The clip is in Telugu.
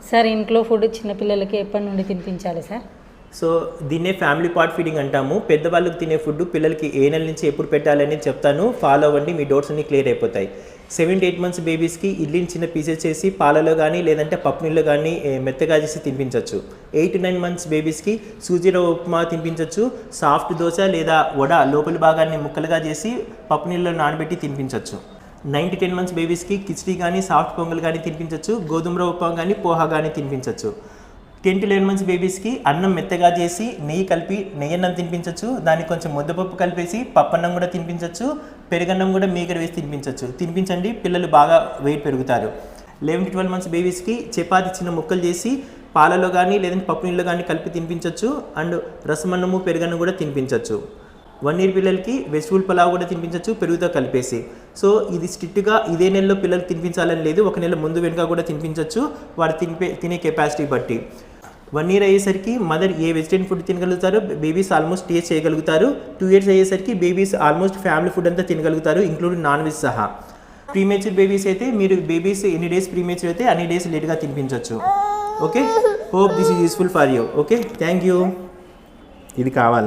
సార్ ఇంట్లో ఫుడ్ చిన్నపిల్లలకి ఎప్పటి నుండి తినిపించాలి సార్? సో దీన్నే ఫ్యామిలీ పార్ట్ ఫీడింగ్ అంటాము. పెద్దవాళ్ళకి తినే ఫుడ్ పిల్లలకి ఏ నెల నుంచి ఎప్పుడు పెట్టాలని చెప్తాను, ఫాలో అవ్వండి, మీ డౌట్స్ అన్ని క్లియర్ అయిపోతాయి. 7 to 8 months బేబీస్కి ఇడ్లీని చిన్న పీసెస్ చేసి పాలలో కానీ లేదంటే పప్పు నీళ్ళు కానీ మెత్తగా చేసి తినిపించవచ్చు. 8 to 9 months బేబీస్కి సూజీ రవ్వ ఉప్మా తినిపించవచ్చు. సాఫ్ట్ దోశ లేదా వడ లోపలి భాగాన్ని ముక్కలుగా చేసి పప్పు నీళ్ళలో నానబెట్టి తినిపించవచ్చు. 9 to 10 months బేబీస్కి కిచిడి కానీ సాఫ్ట్ పొంగల్ కానీ తినిపించవచ్చు. గోధుమ రవ్వ ఉప్మా కానీ పోహా కానీ తినిపించవచ్చు. 10 to 11 months బేబీస్కి అన్నం మెత్తగా చేసి నెయ్యి కలిపి నెయ్యన్నం తినిపించవచ్చు. దానికి కొంచెం ముద్దపప్పు కలిపేసి పప్పన్నం కూడా తినిపించవచ్చు. పెరుగన్నం కూడా మీగడ వేసి తినిపించవచ్చు. తినిపించండి, పిల్లలు బాగా వెయిట్ పెరుగుతారు. 11 to 12 months బేబీస్కి చపాతి చిన్న ముక్కలు చేసి పాలలో కానీ లేదంటే పప్పు నీళ్ళు కానీ కలిపి తినిపించవచ్చు. అండ్ రసమన్నము పెరుగన్నం కూడా తినిపించవచ్చు. 1 year పిల్లలకి వెజిటబుల్ పలావ్ కూడా తినిపించవచ్చు పెరుగుతో కలిపేసి. సో ఇది స్ట్రిక్ట్గా ఇదే నెలలో పిల్లలకి తినిపించాలని లేదు, ఒక నెల ముందు వెనుక కూడా తినిపించవచ్చు వాడు తినే కెపాసిటీ బట్టి. 1 year అయ్యేసరికి మదర్ ఏ వెజిటేరియన్ ఫుడ్ తినగలుగుతారు, బేబీస్ ఆల్మోస్ట్ టేస్ట్ చేయగలుగుతారు. 2 years అయ్యేసరికి బేబీస్ ఆల్మోస్ట్ ఫ్యామిలీ ఫుడ్ అంతా తినగలుగుతారు, ఇంక్లూడింగ్ నాన్ వెజ్ సహా. ప్రీమేచ్యూర్ బేబీస్ అయితే మీరు బేబీస్ ఎన్ని డేస్ ప్రీమేచ్యూర్ అయితే అన్ని డేస్ లేట్గా తినిపించవచ్చు. Okay, hope this is useful for you. Okay, thank you. ఇది కావాలా?